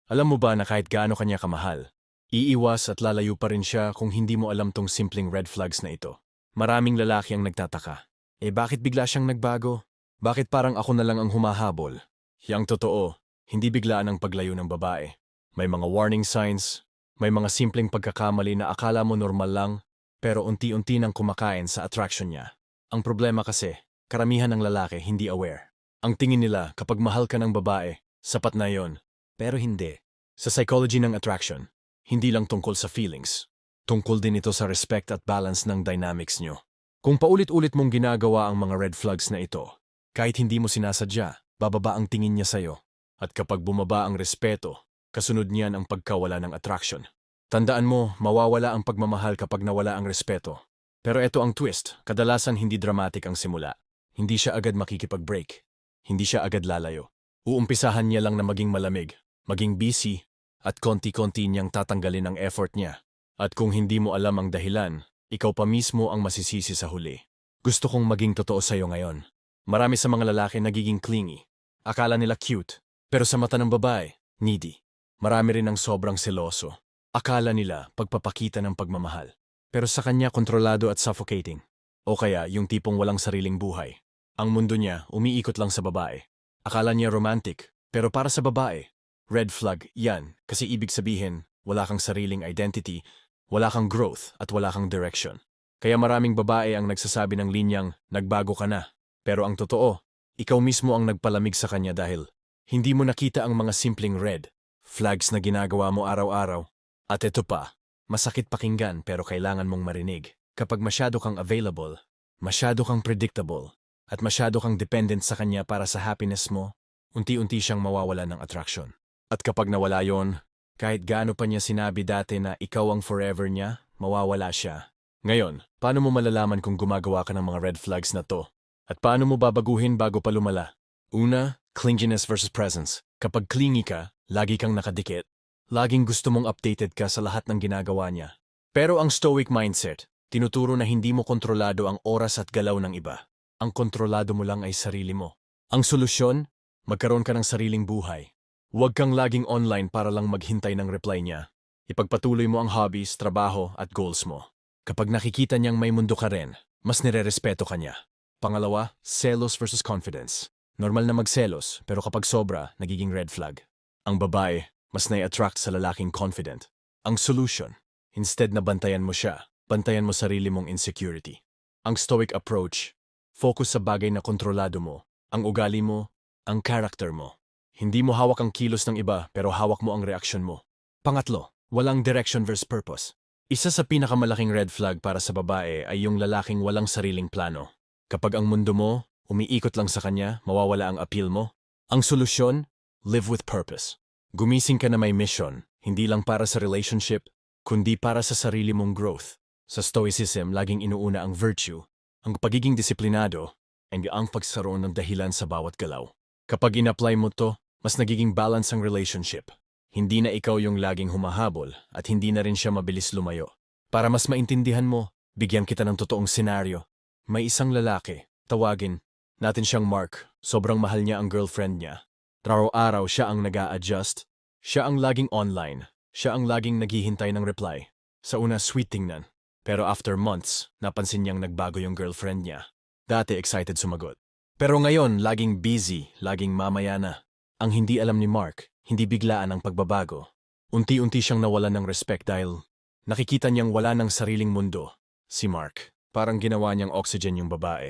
Alam mo ba na kahit gaano kanya kamahal, iiwas at lalayo pa rin siya kung hindi mo alam tong simpleng red flags na ito. Maraming lalaki ang nagtataka. Bakit bigla siyang nagbago? Bakit parang ako na lang ang humahabol? Yang totoo, hindi biglaan ang paglayo ng babae. May mga warning signs, may mga simpleng pagkakamali na akala mo normal lang, pero unti-unti nang kumakain sa attraction niya. Ang problema kasi, karamihan ng lalaki hindi aware. Ang tingin nila kapag mahal ka ng babae, sapat na yon. Pero hindi. Sa psychology ng attraction, hindi lang tungkol sa feelings. Tungkol din ito sa respect at balance ng dynamics nyo. Kung paulit-ulit mong ginagawa ang mga red flags na ito, kahit hindi mo sinasadya, bababa ang tingin niya sa'yo. At kapag bumaba ang respeto, kasunod niyan ang pagkawala ng attraction. Tandaan mo, mawawala ang pagmamahal kapag nawala ang respeto. Pero ito ang twist, kadalasan hindi dramatic ang simula. Hindi siya agad makikipag-break. Hindi siya agad lalayo. Uumpisahan niya lang na maging malamig, maging busy, at konti-konti niyang tatanggalin ang effort niya. At kung hindi mo alam ang dahilan, ikaw pa mismo ang masisisi sa huli. Gusto kong maging totoo sa'yo ngayon. Marami sa mga lalaki nagiging clingy. Akala nila cute, pero sa mata ng babae, needy. Marami rin ang sobrang seloso. Akala nila pagpapakita ng pagmamahal. Pero sa kanya kontrolado at suffocating. O kaya yung tipong walang sariling buhay. Ang mundo niya umiikot lang sa babae. Akala niya romantic, pero para sa babae, red flag yan kasi ibig sabihin wala kang sariling identity, wala kang growth at wala kang direction. Kaya maraming babae ang nagsasabi ng linyang nagbago ka na. Pero ang totoo, ikaw mismo ang nagpalamig sa kanya dahil hindi mo nakita ang mga simpleng red flags na ginagawa mo araw-araw. At ito pa, masakit pakinggan pero kailangan mong marinig. Kapag masyado kang available, masyado kang predictable, at masyado kang dependent sa kanya para sa happiness mo, unti-unti siyang mawawala ng attraction. At kapag nawala yon, kahit gaano pa niya sinabi dati na ikaw ang forever niya, mawawala siya. Ngayon, paano mo malalaman kung gumagawa ka ng mga red flags na to? At paano mo babaguhin bago pa lumala? Una, clinginess versus presence. Kapag clingy ka, lagi kang nakadikit. Laging gusto mong updated ka sa lahat ng ginagawa niya. Pero ang stoic mindset, tinuturo na hindi mo kontrolado ang oras at galaw ng iba. Ang kontrolado mo lang ay sarili mo. Ang solusyon, magkaroon ka ng sariling buhay. Huwag kang laging online para lang maghintay ng reply niya. Ipagpatuloy mo ang hobbies, trabaho at goals mo. Kapag nakikita niyang may mundo ka rin, mas nirerespeto ka niya. Pangalawa, selos versus confidence. Normal na magselos, pero kapag sobra, nagiging red flag. Ang babae, mas nai-attract sa lalaking confident. Ang solution, instead na bantayan mo siya, bantayan mo sarili mong insecurity. Ang stoic approach, focus sa bagay na kontrolado mo, ang ugali mo, ang character mo. Hindi mo hawak ang kilos ng iba pero hawak mo ang reaksyon mo. Pangatlo, walang direction versus purpose. Isa sa pinakamalaking red flag para sa babae ay yung lalaking walang sariling plano. Kapag ang mundo mo, umiikot lang sa kanya, mawawala ang appeal mo. Ang solusyon, live with purpose. Gumising ka na may mission, hindi lang para sa relationship, kundi para sa sarili mong growth. Sa stoicism, laging inuuna ang virtue, ang pagiging disiplinado, and ang pagsaroon ng dahilan sa bawat galaw. Kapag in-apply mo to, mas nagiging balance ang relationship. Hindi na ikaw yung laging humahabol at hindi na rin siya mabilis lumayo. Para mas maintindihan mo, bigyan kita ng totoong senaryo. May isang lalaki, tawagin natin siyang Mark. Sobrang mahal niya ang girlfriend niya. Araw-araw siya ang nag-a-adjust. Siya ang laging online. Siya ang laging naghihintay ng reply. Sa una, sweet tingnan. Pero after months, napansin niyang nagbago yung girlfriend niya. Dati excited sumagot. Pero ngayon, laging busy, laging mamaya na. Ang hindi alam ni Mark, hindi biglaan ang pagbabago. Unti-unti siyang nawalan ng respect dahil nakikita niyang wala ng sariling mundo. Si Mark, parang ginawa niyang oxygen yung babae.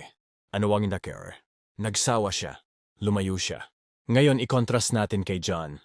Ano ang nakar? Nagsawa siya. Lumayo siya. Ngayon, i-contrast natin kay John.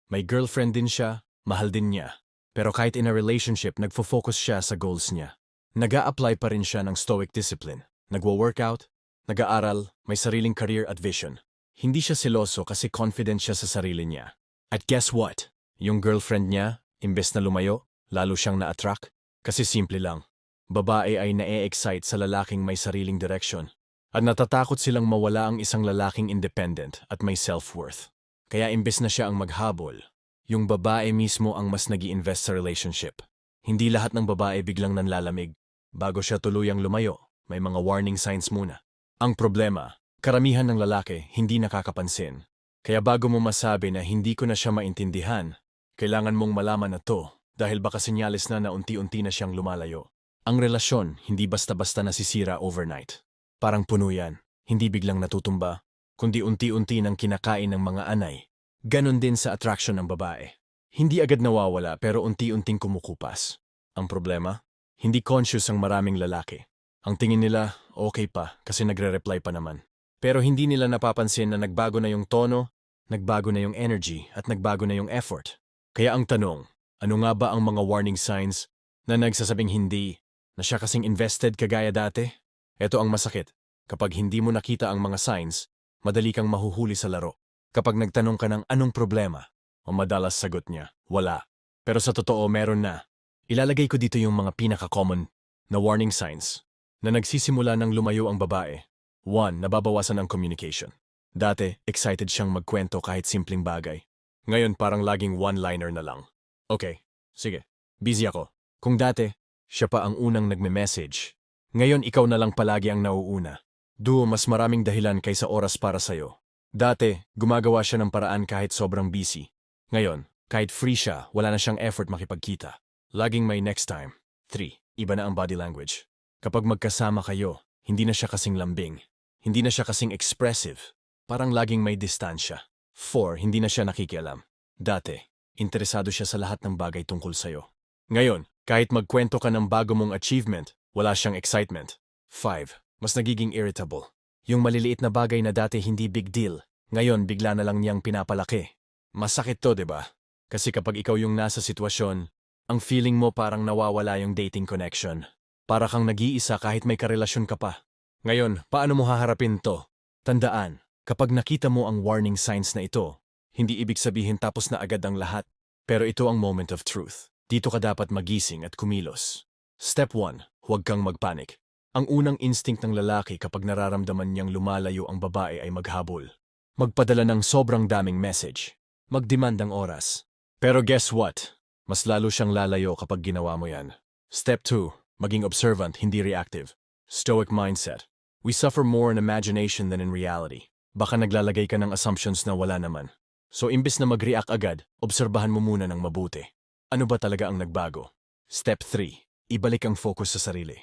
May girlfriend din siya, mahal din niya. Pero kahit in a relationship, nagfo-focus siya sa goals niya. Nag-a-apply pa rin siya ng stoic discipline. Nagwo-workout, nag-aaral, may sariling career at vision. Hindi siya seloso kasi confident siya sa sarili niya. At guess what? Yung girlfriend niya, imbes na lumayo, lalo siyang na-attract. Kasi simple lang. Babae ay na-e-excite sa lalaking may sariling direction. At natatakot silang mawala ang isang lalaking independent at may self-worth. Kaya imbes na siya ang maghabol, yung babae mismo ang mas nag-i-invest sa relationship. Hindi lahat ng babae biglang nanlalamig. Bago siya tuluyang lumayo, may mga warning signs muna. Ang problema, karamihan ng lalaki hindi nakakapansin. Kaya bago mo masabi na hindi ko na siya maintindihan, kailangan mong malaman na to dahil baka senyales na unti-unti na siyang lumalayo. Ang relasyon hindi basta-basta nasisira overnight. Parang puno yan, hindi biglang natutumba, kundi unti-unti nang kinakain ng mga anay. Ganon din sa attraction ng babae. Hindi agad nawawala pero unti-unting kumukupas. Ang problema? Hindi conscious ang maraming lalaki. Ang tingin nila, okay pa kasi nagre-reply pa naman. Pero hindi nila napapansin na nagbago na yung tono, nagbago na yung energy, at nagbago na yung effort. Kaya ang tanong, ano nga ba ang mga warning signs na nagsasabing hindi, na siya kasing invested kagaya dati? Ito ang masakit. Kapag hindi mo nakita ang mga signs, madali kang mahuhuli sa laro. Kapag nagtanong ka ng anong problema, o madalas sagot niya, wala. Pero sa totoo meron na. Ilalagay ko dito yung mga pinaka-common na warning signs na nagsisimula ng lumayo ang babae. 1. Nababawasan ang communication. Dati, excited siyang magkwento kahit simpleng bagay. Ngayon parang laging one-liner na lang. Okay, sige, busy ako. Kung dati, siya pa ang unang nagme-message. Ngayon ikaw na lang palagi ang nauuna. Mas maraming dahilan kaysa oras para sa'yo. Dati, gumagawa siya ng paraan kahit sobrang busy. Ngayon, kahit free siya, wala na siyang effort makipagkita. Laging may next time. 3. Iba na ang body language. Kapag magkasama kayo, hindi na siya kasing lambing. Hindi na siya kasing expressive. Parang laging may distansya. 4. Hindi na siya nakikialam. Dati, interesado siya sa lahat ng bagay tungkol sa'yo. Ngayon, kahit magkwento ka ng bago mong achievement, wala siyang excitement. 5. Mas nagiging irritable. Yung maliliit na bagay na dati hindi big deal, ngayon bigla na lang niyang pinapalaki. Masakit to, 'di ba? Kasi kapag ikaw yung nasa sitwasyon, ang feeling mo parang nawawala yung dating connection. Para kang nag-iisa kahit may karelasyon ka pa. Ngayon, paano mo haharapin to? Tandaan, kapag nakita mo ang warning signs na ito, hindi ibig sabihin tapos na agad ang lahat. Pero ito ang moment of truth. Dito ka dapat magising at kumilos. Step 1. Huwag kang magpanik. Ang unang instinct ng lalaki kapag nararamdaman niyang lumalayo ang babae ay maghabol. Magpadala ng sobrang daming message. Magdemand ng oras. Pero guess what? Mas lalo siyang lalayo kapag ginawa mo yan. Step 2. Maging observant, hindi reactive. Stoic mindset. We suffer more in imagination than in reality. Baka naglalagay ka ng assumptions na wala naman. So imbis na mag-react agad, obserbahan mo muna ng mabuti. Ano ba talaga ang nagbago? Step 3. Ibalik ang focus sa sarili.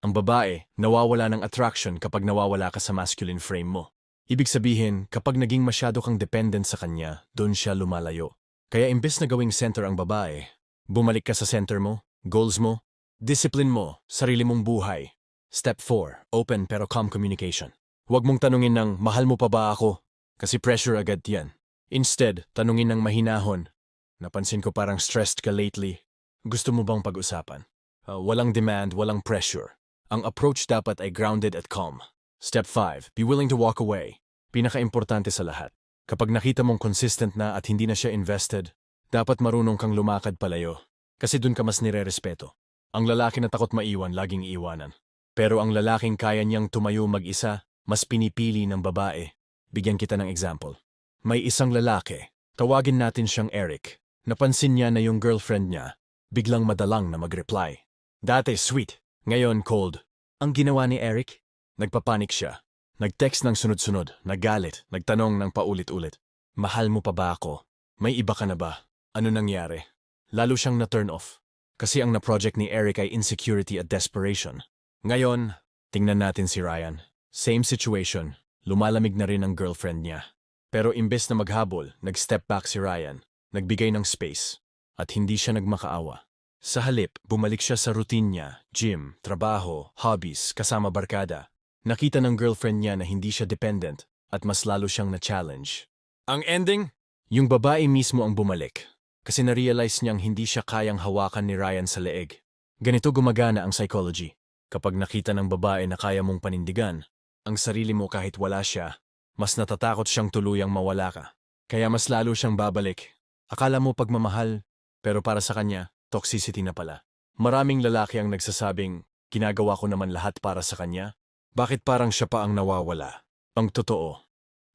Ang babae, nawawala ng attraction kapag nawawala ka sa masculine frame mo. Ibig sabihin, kapag naging masyado kang dependent sa kanya, doon siya lumalayo. Kaya imbes na gawing center ang babae, bumalik ka sa center mo, goals mo, discipline mo, sarili mong buhay. Step 4. Open pero calm communication. Huwag mong tanungin ng, mahal mo pa ba ako? Kasi pressure agad yan. Instead, tanungin ng mahinahon. Napansin ko parang stressed ka lately. Gusto mo bang pag-usapan? Walang demand, walang pressure. Ang approach dapat ay grounded at calm. Step 5. Be willing to walk away. Pinaka-importante sa lahat. Kapag nakita mong consistent na at hindi na siya invested, dapat marunong kang lumakad palayo. Kasi dun ka mas nire-respeto. Ang lalaki na takot maiwan, laging iiwanan. Pero ang lalaking kaya niyang tumayo mag-isa, mas pinipili ng babae. Bigyan kita ng example. May isang lalaki, tawagin natin siyang Eric. Napansin niya na yung girlfriend niya, biglang madalang na mag-reply. Dati sweet, ngayon cold. Ang ginawa ni Eric? Nagpapanik siya. Nag-text ng sunod-sunod, nagalit, nagtanong ng paulit-ulit. Mahal mo pa ba ako? May iba ka na ba? Ano nangyari? Lalo siyang na-turn off. Kasi ang na-project ni Eric ay insecurity at desperation. Ngayon, tingnan natin si Ryan. Same situation, lumalamig na rin ang girlfriend niya. Pero imbes na maghabol, nag-step back si Ryan, nagbigay ng space, at hindi siya nagmakaawa. Sa halip, bumalik siya sa routine niya, gym, trabaho, hobbies, kasama barkada. Nakita ng girlfriend niya na hindi siya dependent, at mas lalo siyang na-challenge. Ang ending? Yung babae mismo ang bumalik, kasi na-realize niyang hindi siya kayang hawakan ni Ryan sa leeg. Ganito gumagana ang psychology. Kapag nakita ng babae na kaya mong panindigan, ang sarili mo kahit wala siya, mas natatakot siyang tuluyang mawala ka. Kaya mas lalo siyang babalik. Akala mo pagmamahal, pero para sa kanya, toxicity na pala. Maraming lalaki ang nagsasabing, ginagawa ko naman lahat para sa kanya. Bakit parang siya pa ang nawawala? Ang totoo,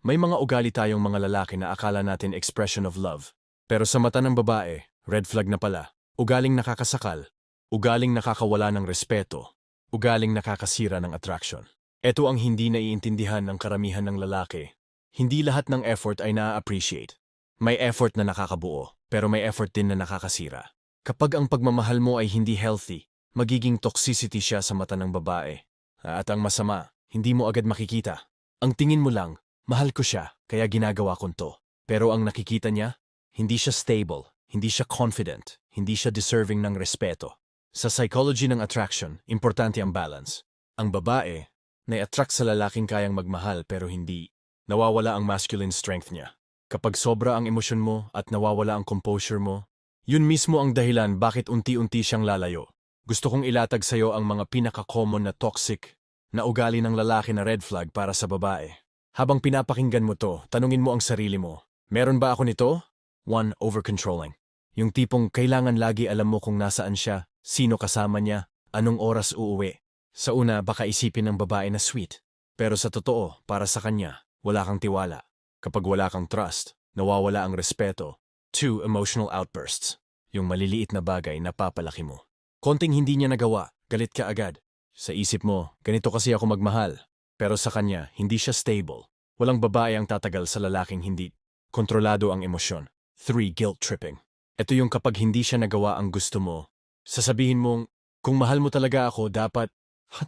may mga ugali tayong mga lalaki na akala natin expression of love. Pero sa mata ng babae, red flag na pala. Ugaling nakakasakal, ugaling nakakawala ng respeto, ugaling nakakasira ng attraction. Ito ang hindi naiintindihan ng karamihan ng lalaki. Hindi lahat ng effort ay na-appreciate. May effort na nakakabuo, pero may effort din na nakakasira. Kapag ang pagmamahal mo ay hindi healthy, magiging toxicity siya sa mata ng babae. At ang masama, hindi mo agad makikita. Ang tingin mo lang, mahal ko siya, kaya ginagawa ko to. Pero ang nakikita niya, hindi siya stable, hindi siya confident, hindi siya deserving ng respeto. Sa psychology ng attraction, importante ang balance. Ang babae, na-attract sa lalaking kayang magmahal pero hindi. Nawawala ang masculine strength niya. Kapag sobra ang emosyon mo at nawawala ang composure mo, yun mismo ang dahilan bakit unti-unti siyang lalayo. Gusto kong ilatag sa'yo ang mga pinaka-common na toxic na ugali ng lalaki na red flag para sa babae. Habang pinapakinggan mo to, tanungin mo ang sarili mo. Meron ba ako nito? 1. Over-controlling. Yung tipong kailangan lagi alam mo kung nasaan siya, sino kasama niya, anong oras uuwi. Sa una, baka isipin ng babae na sweet. Pero sa totoo, para sa kanya, wala kang tiwala. Kapag wala kang trust, nawawala ang respeto. 2. Emotional outbursts. Yung maliliit na bagay na papalaki mo. Konting hindi niya nagawa, galit ka agad. Sa isip mo, ganito kasi ako magmahal. Pero sa kanya, hindi siya stable. Walang babae ang tatagal sa lalaking hindi kontrolado ang emosyon. 3. Guilt tripping. Ito yung kapag hindi siya nagawa ang gusto mo. Sasabihin mong, kung mahal mo talaga ako, dapat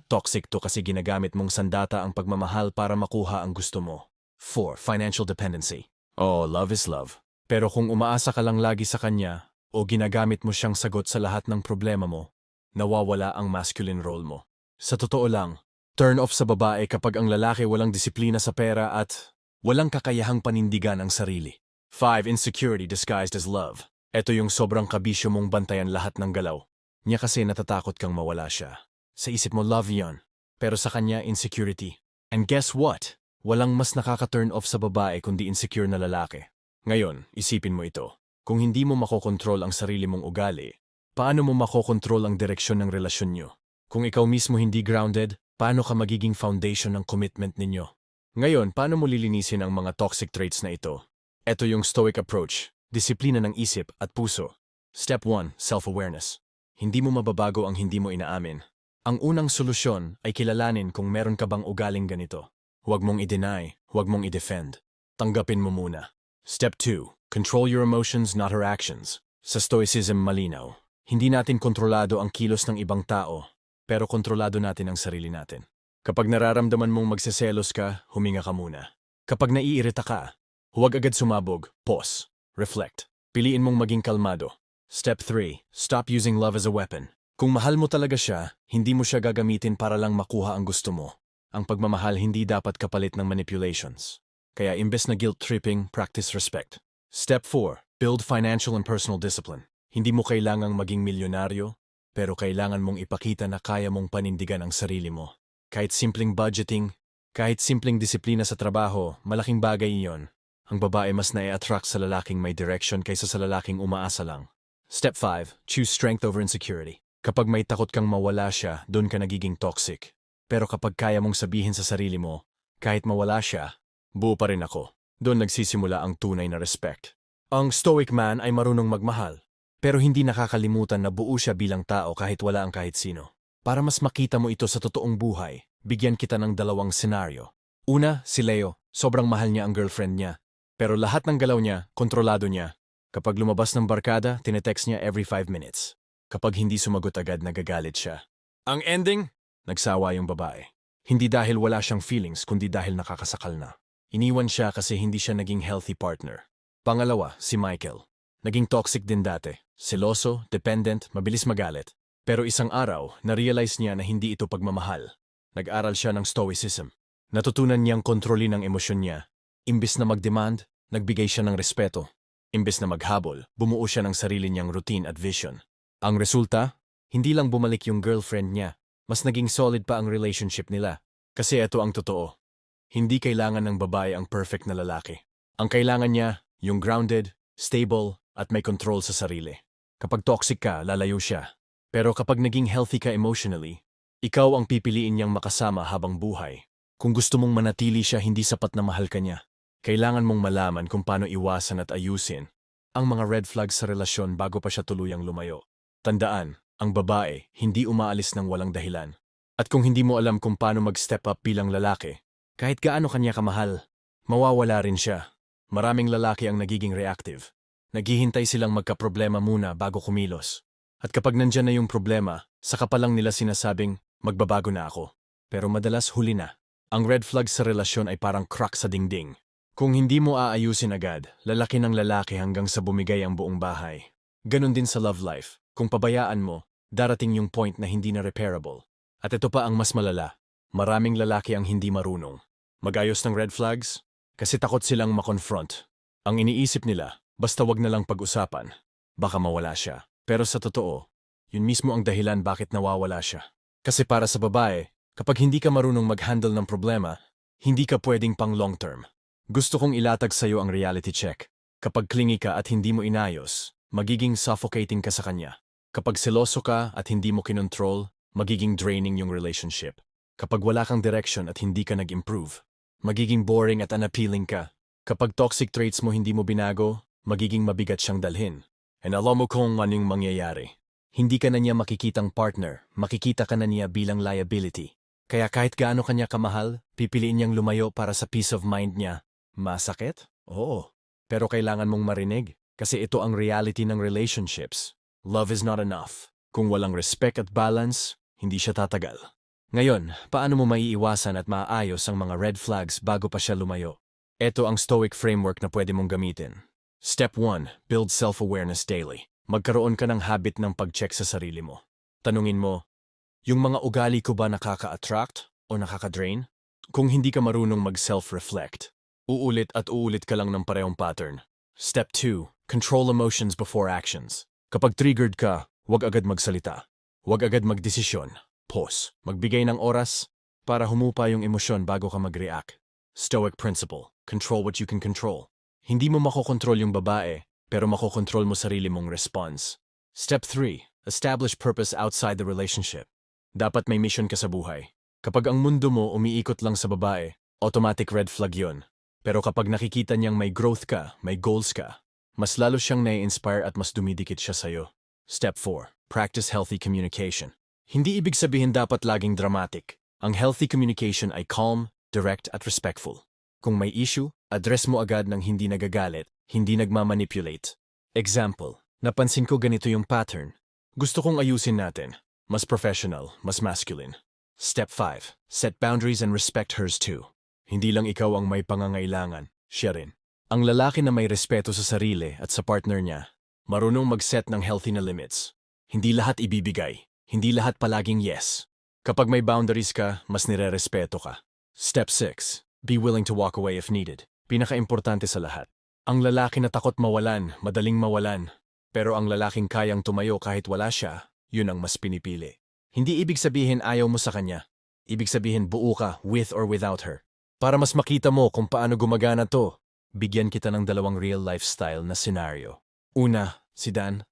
toxic to kasi ginagamit mong sandata ang pagmamahal para makuha ang gusto mo. 4. Financial dependency. Oh, love is love. Pero kung umaasa ka lang lagi sa kanya o ginagamit mo siyang sagot sa lahat ng problema mo, nawawala ang masculine role mo. Sa totoo lang, turn off sa babae kapag ang lalaki walang disiplina sa pera at walang kakayahang panindigan ang sarili. 5. Insecurity disguised as love. Ito yung sobrang kabisyo mong bantayan lahat ng galaw. Niya kasi natatakot kang mawala siya. Sa isip mo love yon, pero sa kanya insecurity. And guess what? Walang mas nakaka-turn off sa babae kundi insecure na lalaki. Ngayon, isipin mo ito. Kung hindi mo makokontrol ang sarili mong ugali, paano mo makokontrol ang direksyon ng relasyon nyo? Kung ikaw mismo hindi grounded, paano ka magiging foundation ng commitment ninyo? Ngayon, paano mo lilinisin ang mga toxic traits na ito? Ito yung stoic approach, disiplina ng isip at puso. Step 1. Self-awareness. Hindi mo mababago ang hindi mo inaamin. Ang unang solusyon ay kilalanin kung meron ka bang ugaling ganito. Huwag mong i-deny, huwag mong i-defend. Tanggapin mo muna. Step 2. Control your emotions, not her actions. Sa stoicism malinaw, hindi natin kontrolado ang kilos ng ibang tao, pero kontrolado natin ang sarili natin. Kapag nararamdaman mong magseselos ka, huminga ka muna. Kapag naiirita ka, huwag agad sumabog, pause, reflect. Piliin mong maging kalmado. Step 3. Stop using love as a weapon. Kung mahal mo talaga siya, hindi mo siya gagamitin para lang makuha ang gusto mo. Ang pagmamahal hindi dapat kapalit ng manipulations. Kaya imbes na guilt-tripping, practice respect. Step 4. Build financial and personal discipline. Hindi mo kailangang maging milyonaryo, pero kailangan mong ipakita na kaya mong panindigan ang sarili mo. Kahit simpleng budgeting, kahit simpleng disiplina sa trabaho, malaking bagay iyon. Ang babae mas na-attract sa lalaking may direction kaysa sa lalaking umaasa lang. Step 5. Choose strength over insecurity. Kapag may takot kang mawala siya, doon ka nagiging toxic. Pero kapag kaya mong sabihin sa sarili mo, kahit mawala siya, buo pa rin ako. Doon nagsisimula ang tunay na respect. Ang stoic man ay marunong magmahal, pero hindi nakakalimutan na buo siya bilang tao kahit wala ang kahit sino. Para mas makita mo ito sa totoong buhay, bigyan kita ng dalawang senaryo. Una, si Leo. Sobrang mahal niya ang girlfriend niya. Pero lahat ng galaw niya, kontrolado niya. Kapag lumabas ng barkada, tinetext niya every 5 minutes. Kapag hindi sumagot agad, nagagalit siya. Ang ending? Nagsawa yung babae. Hindi dahil wala siyang feelings, kundi dahil nakakasakal na. Iniwan siya kasi hindi siya naging healthy partner. Pangalawa, si Michael. Naging toxic din dati. Seloso, dependent, mabilis magalit. Pero isang araw, na-realize niya na hindi ito pagmamahal. Nag-aral siya ng stoicism. Natutunan niyang kontrolin ang emosyon niya. Imbis na mag-demand, nagbigay siya ng respeto. Imbis na maghabol, bumuo siya ng sarili niyang routine at vision. Ang resulta, hindi lang bumalik yung girlfriend niya, mas naging solid pa ang relationship nila. Kasi ito ang totoo. Hindi kailangan ng babae ang perfect na lalaki. Ang kailangan niya, yung grounded, stable, at may control sa sarili. Kapag toxic ka, lalayo siya. Pero kapag naging healthy ka emotionally, ikaw ang pipiliin niyang makasama habang buhay. Kung gusto mong manatili siya, hindi sapat na mahal ka niya. Kailangan mong malaman kung paano iwasan at ayusin ang mga red flags sa relasyon bago pa siya tuluyang lumayo. Tandaan, ang babae hindi umaalis ng walang dahilan. At kung hindi mo alam kung paano mag-step up bilang lalaki, kahit gaano kanya kamahal, mawawala rin siya. Maraming lalaki ang nagiging reactive. Naghihintay silang magkaproblema muna bago kumilos. At kapag nandyan na yung problema, saka pa lang nila sinasabing, magbabago na ako. Pero madalas huli na. Ang red flag sa relasyon ay parang crack sa dingding. Kung hindi mo aayusin agad, lalaki ng lalaki hanggang sa bumigay ang buong bahay. Ganon din sa love life. Kung pabayaan mo, darating yung point na hindi na repairable. At ito pa ang mas malala. Maraming lalaki ang hindi marunong magayos ng red flags kasi takot silang makonfront. Ang iniisip nila, basta wag na lang pag-usapan. Baka mawala siya. Pero sa totoo, yun mismo ang dahilan bakit nawawala siya. Kasi para sa babae, kapag hindi ka marunong mag-handle ng problema, hindi ka pwedeng pang long term. Gusto kong ilatag sa'yo ang reality check. Kapag clingy ka at hindi mo inayos, magiging suffocating ka sa kanya. Kapag seloso ka at hindi mo kinontrol, magiging draining yung relationship. Kapag wala kang direction at hindi ka nag-improve, magiging boring at unappealing ka. Kapag toxic traits mo hindi mo binago, magiging mabigat siyang dalhin. And alam mo kung anong mangyayari. Hindi ka na niya makikitang partner, makikita ka na niya bilang liability. Kaya kahit gaano kanya kamahal, pipiliin niyang lumayo para sa peace of mind niya. Masakit? Oo. Pero kailangan mong marinig, kasi ito ang reality ng relationships. Love is not enough. Kung walang respect at balance, hindi siya tatagal. Ngayon, paano mo maiiwasan at maayos ang mga red flags bago pa siya lumayo? Ito ang stoic framework na pwede mong gamitin. Step 1. Build self-awareness daily. Magkaroon ka ng habit ng pag-check sa sarili mo. Tanungin mo, yung mga ugali ko ba nakaka-attract o nakaka-drain? Kung hindi ka marunong mag-self-reflect, uulit at uulit ka lang ng parehong pattern. Step 2. Control emotions before actions. Kapag triggered ka, huwag agad magsalita. Huwag agad magdesisyon. Pause. Magbigay ng oras para humupa yung emosyon bago ka mag-react. Stoic principle. Control what you can control. Hindi mo makokontrol yung babae, pero makokontrol mo sarili mong response. Step 3. Establish purpose outside the relationship. Dapat may mission ka sa buhay. Kapag ang mundo mo umiikot lang sa babae, automatic red flag yun. Pero kapag nakikita niyang may growth ka, may goals ka, mas lalo siyang nai-inspire at mas dumidikit siya sa'yo. Step 4. Practice healthy communication. Hindi ibig sabihin dapat laging dramatic. Ang healthy communication ay calm, direct at respectful. Kung may issue, address mo agad ng hindi nagagalit, hindi nagmamanipulate. Example, napansin ko ganito yung pattern. Gusto kong ayusin natin. Mas professional, mas masculine. Step 5. Set boundaries and respect hers too. Hindi lang ikaw ang may pangangailangan, siya rin. Ang lalaki na may respeto sa sarili at sa partner niya, marunong mag-set ng healthy na limits. Hindi lahat ibibigay. Hindi lahat palaging yes. Kapag may boundaries ka, mas nire-respeto ka. Step 6. Be willing to walk away if needed. Pinaka-importante sa lahat. Ang lalaki na takot mawalan, madaling mawalan. Pero ang lalaking kayang tumayo kahit wala siya, yun ang mas pinipili. Hindi ibig sabihin ayaw mo sa kanya. Ibig sabihin buo ka with or without her. Para mas makita mo kung paano gumagana to, bigyan kita ng dalawang real lifestyle na scenario. Una, si Dan.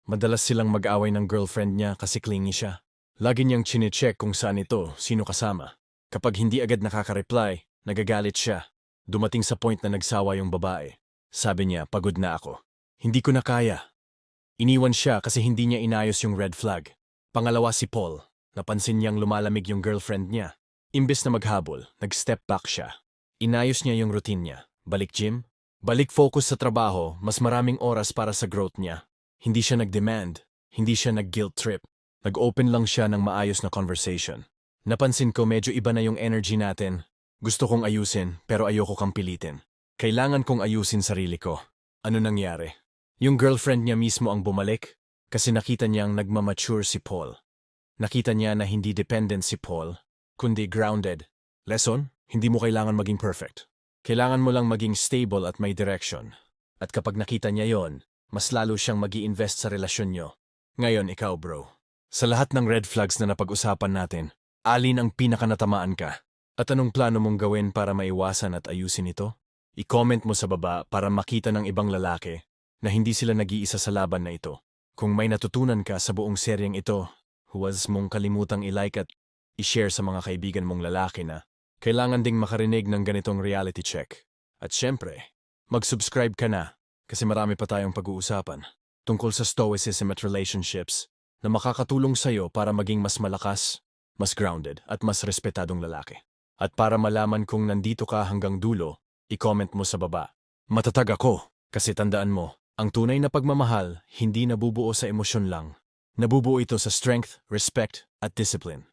Madalas silang mag-away ng girlfriend niya kasi clingy siya. Lagi niyang chine-check kung saan ito, sino kasama. Kapag hindi agad nakaka-reply, nagagalit siya. Dumating sa point na nagsawa yung babae. Sabi niya, pagod na ako. Hindi ko na kaya. Iniwan siya kasi hindi niya inayos yung red flag. Pangalawa si Paul. Napansin niyang lumalamig yung girlfriend niya. Imbes na maghabol, nag-step back siya. Inayos niya yung routine niya. Balik gym, balik focus sa trabaho, mas maraming oras para sa growth niya. Hindi siya nag-demand, hindi siya nag-guilt trip. Nag-open lang siya ng maayos na conversation. Napansin ko medyo iba na yung energy natin. Gusto kong ayusin, pero ayoko kang pilitin. Kailangan kong ayusin sarili ko. Ano nangyari? Yung girlfriend niya mismo ang bumalik kasi nakita niyang nagmamature si Paul. Nakita niya na hindi dependent si Paul, kundi grounded. Lesson? Hindi mo kailangan maging perfect. Kailangan mo lang maging stable at may direction. At kapag nakita niya yon, mas lalo siyang mag-i-invest sa relasyon niyo. Ngayon, ikaw bro. Sa lahat ng red flags na napag-usapan natin, alin ang pinakanatamaan ka? At anong plano mong gawin para maiwasan at ayusin ito? I-comment mo sa baba para makita ng ibang lalaki na hindi sila nag-iisa sa laban na ito. Kung may natutunan ka sa buong seryeng ito, huwag mong kalimutang i-like at i-share sa mga kaibigan mong lalaki na kailangan ding makarinig ng ganitong reality check. At syempre, mag-subscribe ka na kasi marami pa tayong pag-uusapan tungkol sa stoicism at relationships na makakatulong sa'yo para maging mas malakas, mas grounded at mas respetadong lalaki. At para malaman kung nandito ka hanggang dulo, I-comment mo sa baba. Matatag ako, kasi tandaan mo, ang tunay na pagmamahal hindi nabubuo sa emosyon lang. Nabubuo ito sa strength, respect, at discipline.